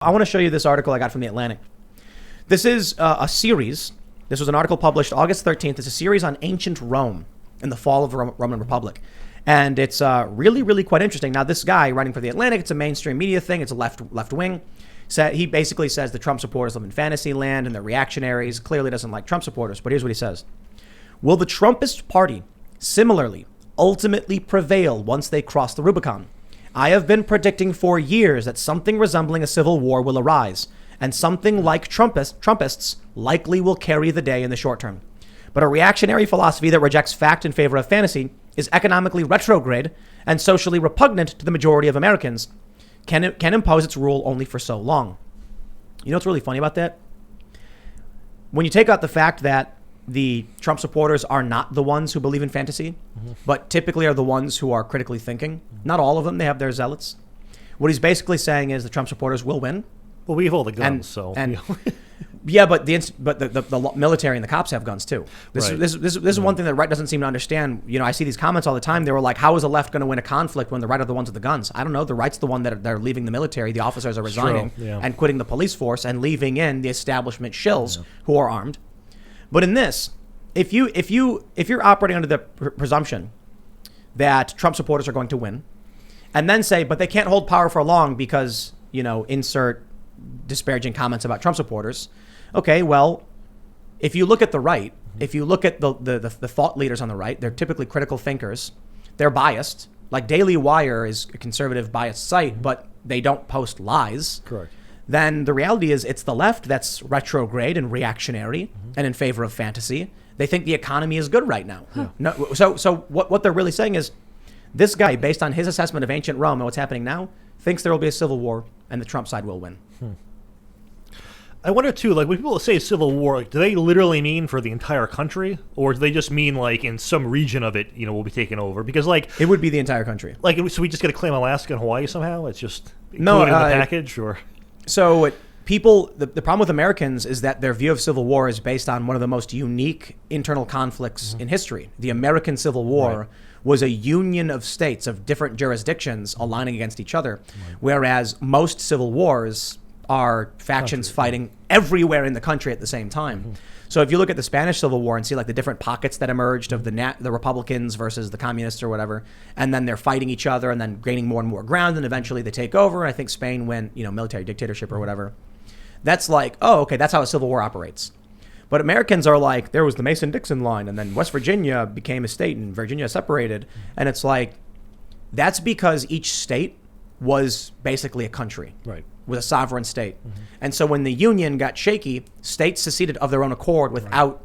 I want to show you this article I got from The Atlantic. This is a series. This was an article published August 13th. It's a series on ancient Rome and the fall of the Roman Republic. And it's really, really quite interesting. Now, this guy writing for The Atlantic, it's a mainstream media thing. It's a left wing. He basically says the Trump supporters live in fantasy land and they're reactionaries. Clearly doesn't like Trump supporters. But here's what he says. Will the Trumpist party similarly ultimately prevail once they cross the Rubicon? I have been predicting for years that something resembling a civil war will arise, and something like Trumpists likely will carry the day in the short term. But a reactionary philosophy that rejects fact in favor of fantasy is economically retrograde and socially repugnant to the majority of Americans, can impose its rule only for so long. You know what's really funny about that? When you take out the fact that the Trump supporters are not the ones who believe in fantasy, but typically are the ones who are critically thinking. Not all of them. They have their zealots. What he's basically saying is the Trump supporters will win. Well, we have all the guns, Yeah, but the military and the cops have guns too. This is one thing that the right doesn't seem to understand. You know, I see these comments all the time. They were like, "How is the left going to win a conflict when the right are the ones with the guns?" I don't know. The right's the one that are leaving the military. The officers are resigning and quitting the police force and leaving in the establishment shills who are armed. But in this, if you're operating under the presumption that Trump supporters are going to win, and then say, but they can't hold power for long because, you know, insert disparaging comments about Trump supporters. Okay, well, if you look at the right, if you look at the thought leaders on the right, they're typically critical thinkers. They're biased. Like Daily Wire is a conservative biased site, but they don't post lies. Correct. Then the reality is it's the left that's retrograde and reactionary and in favor of fantasy. They think the economy is good right now. Yeah. No, so what they're really saying is this guy, based on his assessment of ancient Rome and what's happening now, thinks there will be a civil war and the Trump side will win. I wonder too, like when people say civil war, like, do they literally mean for the entire country, or do they just mean like in some region of it, you know, will be taken over? Because like it would be the entire country. Like, so we just got to claim Alaska and Hawaii somehow? It's just no in the package, or so people. The problem with Americans is that their view of civil war is based on one of the most unique internal conflicts in history. The American Civil War was a union of states of different jurisdictions aligning against each other, whereas most civil wars are factions fighting everywhere in the country at the same time. So if you look at the Spanish Civil War and see like the different pockets that emerged of the Republicans versus the communists or whatever, and then they're fighting each other and then gaining more and more ground, and eventually they take over. I think Spain went, you know, military dictatorship or whatever. That's like, oh, okay, that's how a civil war operates. But Americans are like, there was the Mason-Dixon line, and then West Virginia became a state, and Virginia separated. And it's like, that's because each state was basically a country. Right. Was a sovereign state. And so when the Union got shaky, states seceded of their own accord without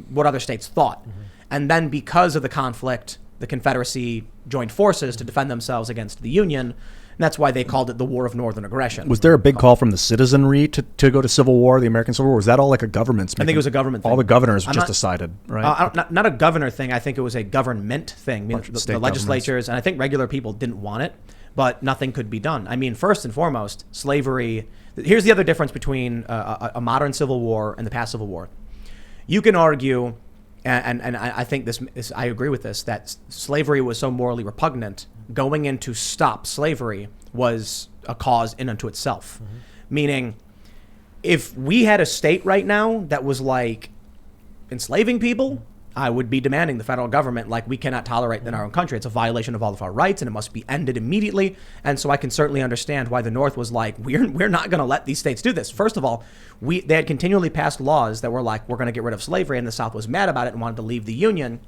what other states thought. And then because of the conflict, the Confederacy joined forces to defend themselves against the Union. And that's why they called it the War of Northern Aggression. Was there a big call from the citizenry to go to civil war, the American Civil War? Was that all like a government's? I think it was a government thing. All the governors just decided, right? Not a governor thing. I think it was a government thing. I mean, the legislatures, and I think regular people didn't want it. But nothing could be done. I mean, first and foremost, slavery. Here's the other difference between a modern civil war and the past civil war. You can argue, and I think this, I agree with this, that slavery was so morally repugnant. Going in to stop slavery was a cause in unto itself. Meaning, if we had a state right now that was like enslaving people, I would be demanding the federal government, like, we cannot tolerate in our own country. It's a violation of all of our rights, and it must be ended immediately. And so I can certainly understand why the North was like, we're not going to let these states do this. First of all, they had continually passed laws that were like, we're going to get rid of slavery, and the South was mad about it and wanted to leave the Union.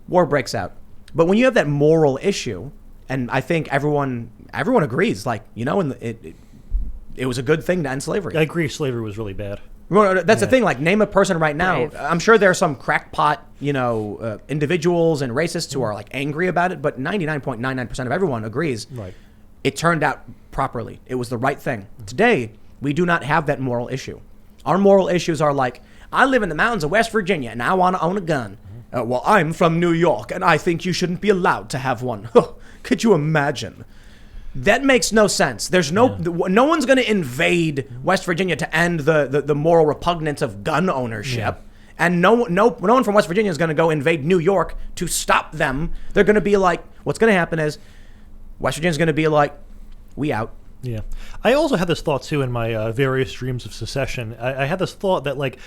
War breaks out. But when you have that moral issue, and I think everyone agrees, like, you know, it was a good thing to end slavery. I agree, slavery was really bad. Well, that's the thing. Like, name a person right now. Right. I'm sure there are some crackpot, you know, individuals and racists who are like angry about it, but 99.99% of everyone agrees. Right. It turned out properly. It was the right thing. Today, we do not have that moral issue. Our moral issues are like, I live in the mountains of West Virginia and I want to own a gun. Well, I'm from New York and I think you shouldn't be allowed to have one. Could you imagine? That makes no sense. There's no one's going to invade West Virginia to end the moral repugnance of gun ownership. And no one from West Virginia is going to go invade New York to stop them. They're going to be like, what's going to happen is West Virginia's going to be like, we out. Yeah. I also had this thought, too, in my various dreams of secession. I had this thought that, like,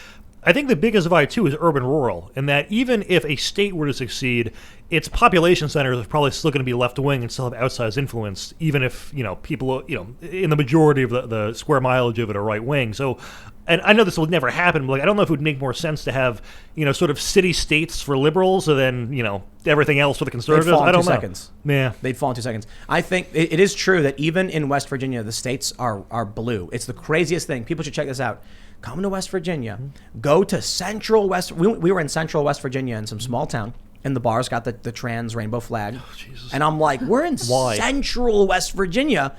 I think the biggest divide, too, is urban-rural, in that even if a state were to succeed, its population centers are probably still going to be left-wing and still have outsized influence, even if, people, in the majority of the square mileage of it are right-wing. So, and I know this would never happen, but like, I don't know if it would make more sense to have, sort of city-states for liberals and then, everything else for the conservatives. They'd fall in I don't 2 know. seconds. Yeah. They'd fall in 2 seconds. I think it is true that even in West Virginia, the states are blue. It's the craziest thing. People should check this out. Come to West Virginia. Go to central West. We were in central West Virginia in some small town. And the bars got the trans rainbow flag. Oh, Jesus. And I'm like, we're in Why? central West Virginia.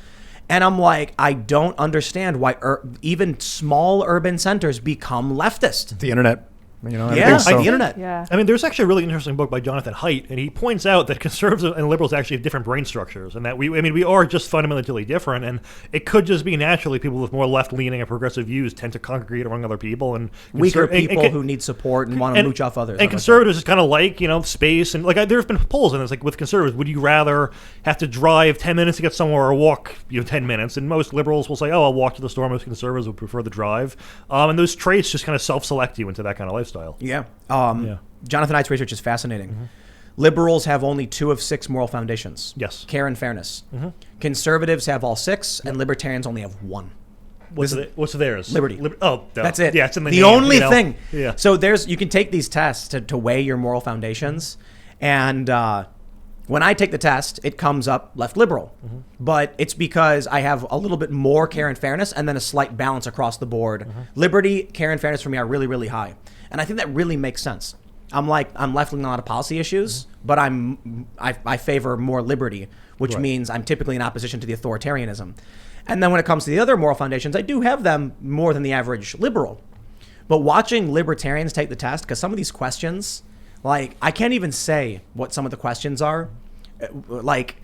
And I'm like, I don't understand why even small urban centers become leftist. The internet. Yeah, everything's the internet. Yeah. I mean, there's actually a really interesting book by Jonathan Haidt, and he points out that conservatives and liberals actually have different brain structures, and that we are just fundamentally different, and it could just be naturally people with more left-leaning and progressive views tend to congregate among other people, and Weaker people who need support and want to mooch off others. And conservatives is kind of like, space, and like there's been polls, and it's like with conservatives, would you rather have to drive 10 minutes to get somewhere or walk 10 minutes? And most liberals will say, oh, I'll walk to the store. Most conservatives would prefer the drive, and those traits just kind of self-select you into that kind of lifestyle. Yeah. Yeah. Jonathan Haidt's research is fascinating. Liberals have only 2 of 6 moral foundations. Yes. Care and fairness. Conservatives have all 6, and libertarians only have 1. What's theirs? Liberty. That's it. Yeah, it's in the the name, only thing. Yeah. So you can take these tests to weigh your moral foundations, and when I take the test, it comes up left liberal, but it's because I have a little bit more care and fairness, and then a slight balance across the board. Liberty, care, and fairness for me are really, really high, and I think that really makes sense. I'm left-wing on a lot of policy issues, but I favor more liberty, which means I'm typically in opposition to the authoritarianism. And then when it comes to the other moral foundations, I do have them more than the average liberal. But watching libertarians take the test, because some of these questions, like, I can't even say what some of the questions are. Like,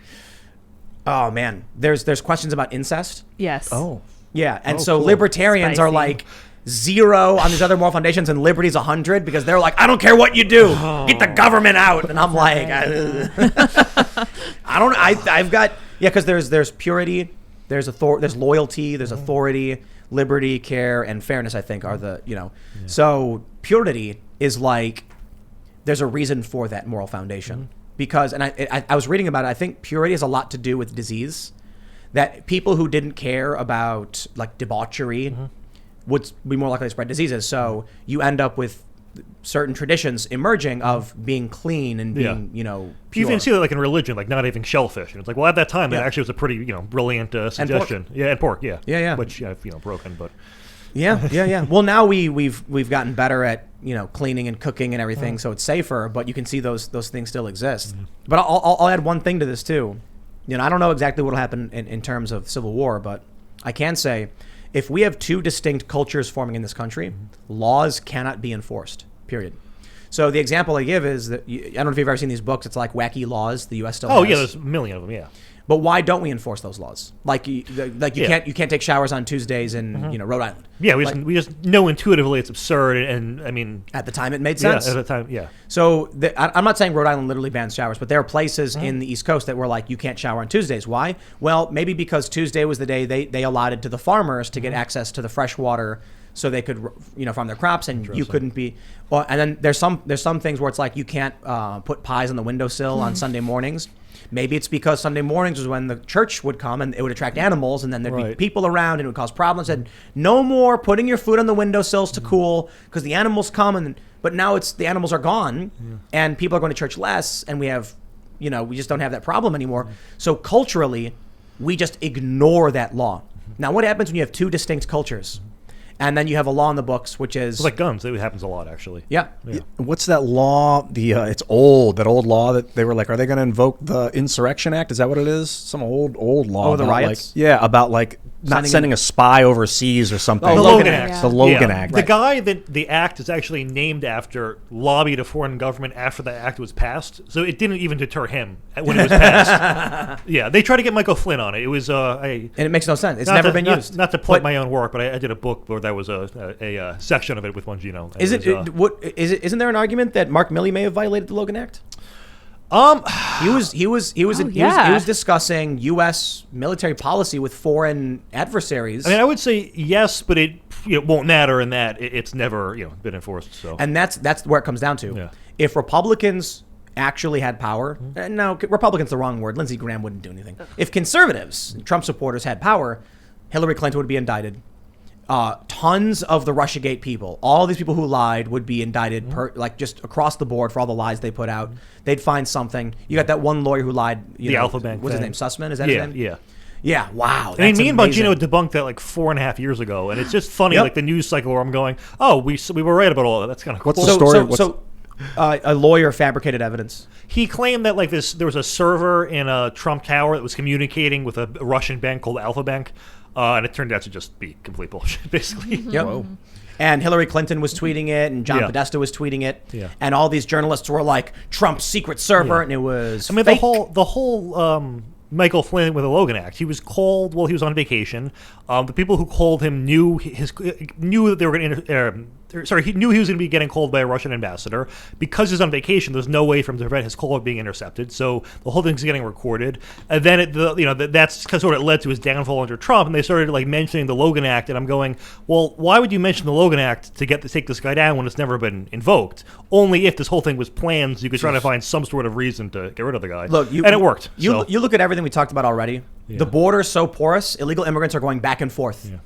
oh man, there's questions about incest. Yes. Oh. Yeah, and Oh, so cool. libertarians are Spicy. like 0 on these other moral foundations, and liberty's 100 because they're like, I don't care what you do, get the government out. And I'm like, I don't. I've got because there's purity, there's loyalty, there's authority, liberty, care, and fairness. I think are the So purity is like there's a reason for that moral foundation because, and I was reading about it. I think purity has a lot to do with disease. That people who didn't care about like debauchery would be more likely to spread diseases. So you end up with certain traditions emerging of being clean and being, pure. You even see that like in religion, like not eating shellfish. And it's like, well, at that time, that actually was a pretty, brilliant suggestion. pork. Yeah, and pork, yeah. Yeah. Which, broken, but... Yeah. Well, now we've gotten better at, cleaning and cooking and everything, so it's safer, but you can see those things still exist. But I'll add one thing to this too. I don't know exactly what will happen in terms of civil war, but I can say if we have 2 distinct cultures forming in this country, laws cannot be enforced, period. So the example I give is that, I don't know if you've ever seen these books, it's like Wacky Laws, the U.S. still has. Oh, yeah, there's a million of them, yeah. But why don't we enforce those laws? Like you can't take showers on Tuesdays in Rhode Island. Yeah, we just know intuitively it's absurd, and I mean... At the time, it made sense. Yeah, at the time, yeah. So I'm not saying Rhode Island literally bans showers, but there are places in the East Coast that were like, you can't shower on Tuesdays. Why? Well, maybe because Tuesday was the day they allotted to the farmers to get access to the fresh water so they could, farm their crops, and you couldn't be... Well, and then there's some things where it's like you can't put pies on the windowsill on Sunday mornings. Maybe it's because Sunday mornings was when the church would come and it would attract animals, and then there'd be people around and it would cause problems. And no more putting your food on the windowsills to cool because the animals come. But now the animals are gone and people are going to church less, and we have, we just don't have that problem anymore. So culturally, we just ignore that law. Now, what happens when you have 2 distinct cultures? And then you have a law in the books, which is... It's like guns. It happens a lot, actually. Yeah. What's that law? It's old. That old law that they were like, are they going to invoke the Insurrection Act? Is that what it is? Some old law. Oh, the about, riots? about like not sending a spy overseas or something. Oh, The Logan Act. Yeah. The Logan Act. The guy that the act is actually named after lobbied a foreign government after the act was passed, so it didn't even deter him when it was passed. Yeah, they tried to get Michael Flynn on it. It was And it makes no sense. It's never been used. Not to plug my own work, but I did a book where that was a section of it with one Gino. Isn't there an argument that Mark Milley may have violated the Logan Act? He was discussing U.S. military policy with foreign adversaries. I mean, I would say yes, but it won't matter in that it's never been enforced. So, and that's where it comes down to. Yeah. If Republicans actually had power, no, Republicans the wrong word. Lindsey Graham wouldn't do anything. If conservatives, Trump supporters, had power, Hillary Clinton would be indicted. Tons of the Russiagate people, all these people who lied, would be indicted, just across the board for all the lies they put out. They'd find something. You got that one lawyer who lied. The Alpha Bank. What's his name? Sussman? Is that his name? Yeah. Yeah. Wow. I mean, me and Bongino debunked that like 4.5 years ago, and it's just funny, like the news cycle where I'm going, "Oh, we were right about all that." That's kind of cool. What's the story? A lawyer fabricated evidence. He claimed that there was a server in a Trump Tower that was communicating with a Russian bank called Alpha Bank. And it turned out to just be complete bullshit, basically. Yep. Whoa. And Hillary Clinton was tweeting it, and John Podesta was tweeting it, and all these journalists were like, Trump's secret server, and it was fake. The whole Michael Flynn with the Logan Act, he was called while he was on vacation. The people who called him knew that they were going to he knew he was going to be getting called by a Russian ambassador. Because he's on vacation, there's no way for him to prevent his call being intercepted. So the whole thing's getting recorded. And then that's kind of what led to his downfall under Trump. And they started mentioning the Logan Act. And I'm going, well, why would you mention the Logan Act to take this guy down when it's never been invoked? Only if this whole thing was planned, so you could try to find some sort of reason to get rid of the guy. Look, and it worked. You look at everything we talked about already. Yeah. The border's so porous, illegal immigrants are going back and forth. Yeah.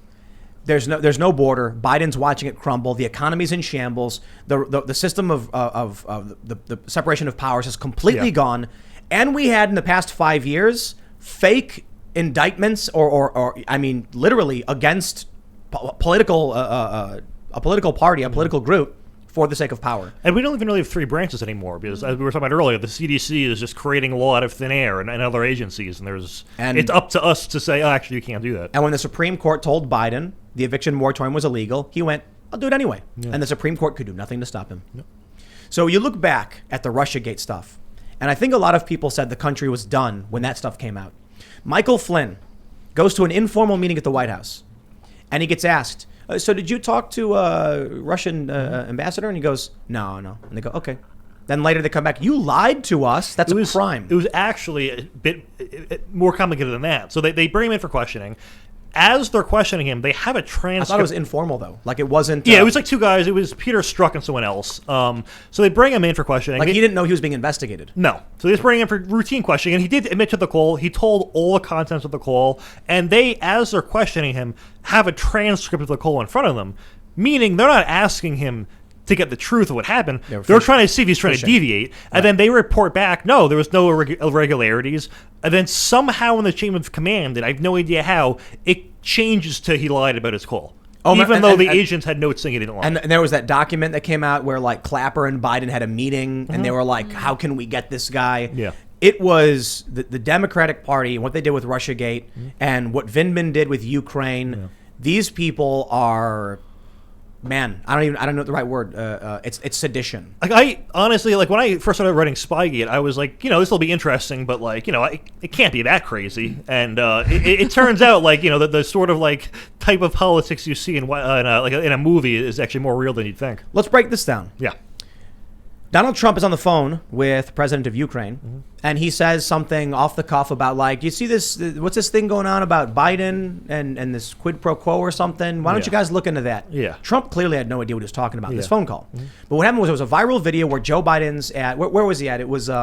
There's no border. Biden's watching it crumble. The economy's in shambles. The system of the separation of powers has completely gone. And we had in the past 5 years fake indictments or I mean literally against a political party, a political group, for the sake of power. And we don't even really have three branches anymore, because as we were talking about earlier, the CDC is just creating law out of thin air, and other agencies, and it's up to us to say, oh, actually, you can't do that. And when the Supreme Court told Biden the eviction moratorium was illegal, he went, I'll do it anyway. Yeah. And the Supreme Court could do nothing to stop him. Yep. So you look back at the Russiagate stuff, and I think a lot of people said the country was done when that stuff came out. Michael Flynn goes to an informal meeting at the White House, and he gets asked, so did you talk to a Russian ambassador? And he goes, no. And they go, okay. Then later they come back, you lied to us. That's a crime. It was actually a bit more complicated than that. So they bring him in for questioning. As they're questioning him, they have a transcript. I thought it was informal, though. Like, it wasn't... Yeah, it was like two guys. It was Peter Strzok and someone else. So they bring him in for questioning. Like, he didn't know he was being investigated. No. So they just bring him in for routine questioning. And he did admit to the call. He told all the contents of the call. And they, as they're questioning him, have a transcript of the call in front of them. Meaning they're not asking him to get the truth of what happened. They're trying to see if he's trying to deviate. And then they report back, no, there was no irregularities. And then somehow in the chain of command, and I have no idea how, it changes to he lied about his call. Even though the agents had notes saying he didn't lie. And there was that document that came out where, like, Clapper and Biden had a meeting, and they were like, how can we get this guy? Yeah. It was the Democratic Party and what they did with Russiagate and what Vindman did with Ukraine. Yeah. These people are... Man, I don't know the right word. It's sedition. Like, I honestly, like, when I first started writing Spygate, I was like, this will be interesting, but like, it can't be that crazy. And it turns out, like, the sort of like type of politics you see in a movie is actually more real than you'd think. Let's break this down. Yeah. Donald Trump is on the phone with the president of Ukraine, and he says something off the cuff about, like, you see this, what's this thing going on about Biden and this quid pro quo or something? Why don't you guys look into that? Yeah. Trump clearly had no idea what he was talking about in this phone call. But what happened was, it was a viral video where Joe Biden's at, where was he at? It was, it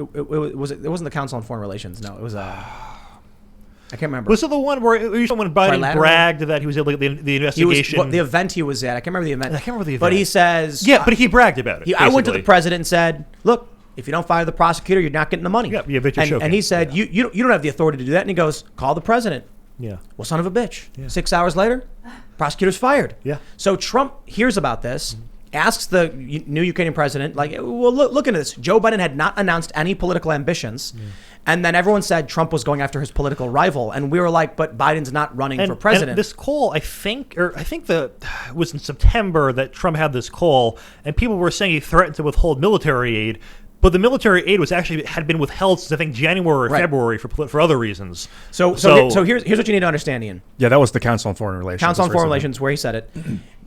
wasn't the Council on Foreign Relations. No, it was, I can't remember. Was it the one where when Biden bragged that he was able to get the investigation? The event he was at. I can't remember the event. I can't remember the event. But he says... Yeah, but he bragged about it. I went to the president and said, look, if you don't fire the prosecutor, you're not getting the money. Yeah, you have your and he said, you don't have the authority to do that. And he goes, call the president. Yeah. Well, son of a bitch. Yeah. 6 hours later, prosecutor's fired. Yeah. So Trump hears about this, asks the new Ukrainian president, like, well, look into this. Joe Biden had not announced any political ambitions. Yeah. And then everyone said Trump was going after his political rival. And we were like, but Biden's not running for president. And this call, I think it was in September that Trump had this call, and people were saying he threatened to withhold military aid. But the military aid had been withheld since, I think, January or February for other reasons. So here's what you need to understand, Ian. Yeah, that was the Council on Foreign Relations. Council on Foreign Relations, where he said it.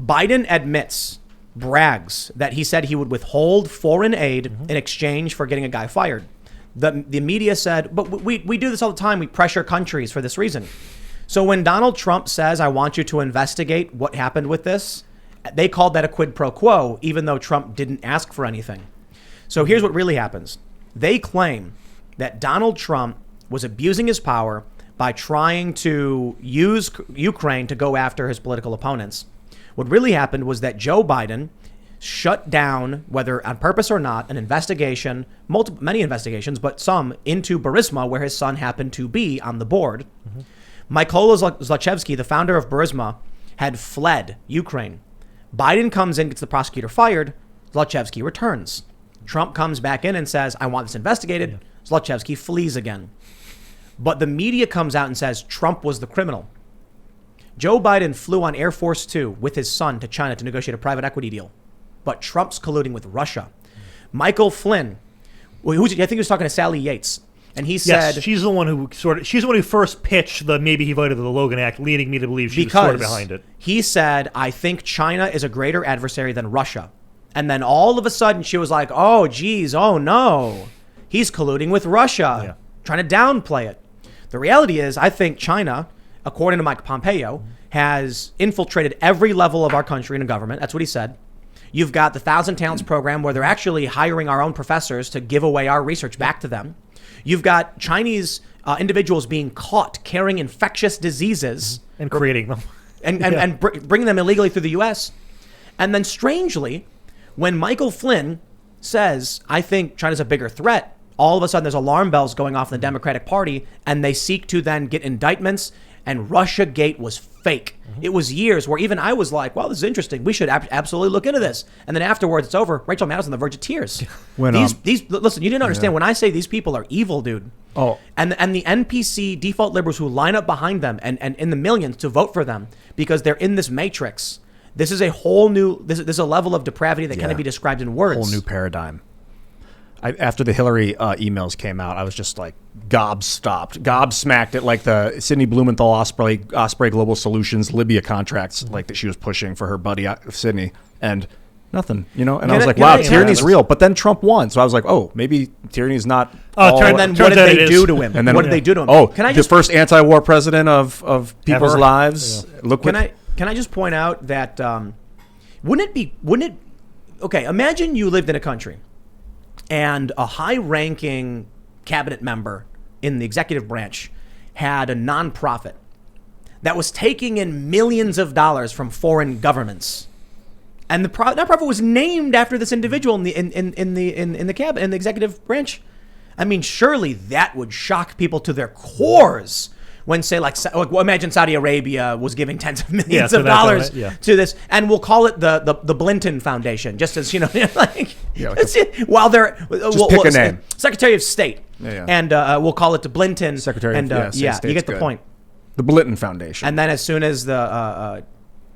Biden admits brags that he said he would withhold foreign aid in exchange for getting a guy fired. The media said, but we do this all the time. We pressure countries for this reason. So when Donald Trump says, I want you to investigate what happened with this, they called that a quid pro quo, even though Trump didn't ask for anything. So here's what really happens. They claim that Donald Trump was abusing his power by trying to use Ukraine to go after his political opponents. What really happened was that Joe Biden shut down, whether on purpose or not, an investigation, many investigations, but some into Burisma, where his son happened to be on the board. Mykola Zlochevsky, the founder of Burisma, had fled Ukraine. Biden comes in, gets the prosecutor fired. Zlochevsky returns. Trump comes back in and says, I want this investigated. Zlochevsky flees again. But the media comes out and says Trump was the criminal. Joe Biden flew on Air Force Two with his son to China to negotiate a private equity deal. But Trump's colluding with Russia. Michael Flynn, I think he was talking to Sally Yates. And he said, yes, she's the one who first pitched the maybe he voted the Logan Act, leading me to believe she was sort of behind it. He said, I think China is a greater adversary than Russia. And then all of a sudden she was like, oh, geez, oh no, he's colluding with Russia, trying to downplay it. The reality is, I think China, according to Mike Pompeo, has infiltrated every level of our country and government. That's what he said. You've got the 1,000 Talents program where they're actually hiring our own professors to give away our research back to them. You've got Chinese individuals being caught carrying infectious diseases and creating them and bringing them illegally through the U.S. And then strangely, when Michael Flynn says, I think China's a bigger threat, all of a sudden there's alarm bells going off in the Democratic Party, and they seek to then get indictments. And Russiagate was fake. It was years where even I was like, well, this is interesting. We should absolutely look into this. And then afterwards, it's over. Rachel Maddow's on the verge of tears. Listen, you didn't understand. When I say these people are evil, dude. Oh. And the NPC default liberals who line up behind them and in the millions to vote for them because they're in this matrix. This is a whole new, this is a level of depravity that cannot be described in words. Whole new paradigm. After the Hillary emails came out, I was just like gobsmacked at like the Sidney Blumenthal Osprey Global Solutions Libya contracts like that she was pushing for her buddy Sidney, and nothing, And I was like, wow, tyranny's real. But then Trump won, so I was like, oh, maybe tyranny's not. And then what did they do to him? And then what did they do to him? Oh, the first anti-war president of people's lives. Yeah. Look, can I just point out that wouldn't it? Okay, imagine you lived in a country. And a high-ranking cabinet member in the executive branch had a nonprofit that was taking in millions of dollars from foreign governments, and the nonprofit was named after this individual in the cabinet in the executive branch. I mean, surely that would shock people to their cores. When say imagine Saudi Arabia was giving tens of millions of dollars to this, and we'll call it the Blinton Foundation, just as while they're pick a name, Secretary of State, and we'll call it the Blinton Secretary. And you get the point. The Blinton Foundation, and then as soon as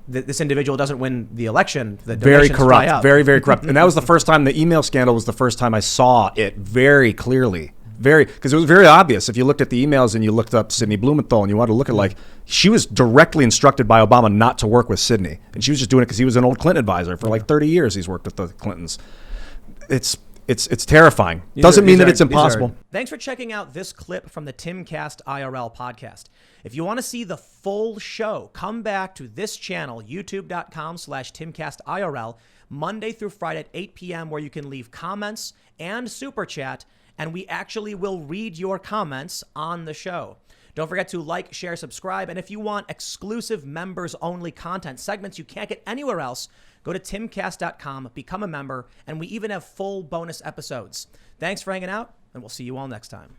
this individual doesn't win the election, the very donations corrupt, dry up. very corrupt, and that was the first time the email scandal was the first time I saw it very clearly. Because it was very obvious. If you looked at the emails and you looked up Sidney Blumenthal and you wanted to look at she was directly instructed by Obama not to work with Sidney. And she was just doing it because he was an old Clinton advisor. For 30 years he's worked with the Clintons. It's terrifying. Doesn't mean that it's impossible. Thanks for checking out this clip from the Timcast IRL podcast. If you want to see the full show, come back to this channel, youtube.com/TimcastIRL, Monday through Friday at 8 p.m., where you can leave comments and super chat. And we actually will read your comments on the show. Don't forget to like, share, subscribe. And if you want exclusive members-only content, segments you can't get anywhere else, go to timcast.com, become a member, and we even have full bonus episodes. Thanks for hanging out, and we'll see you all next time.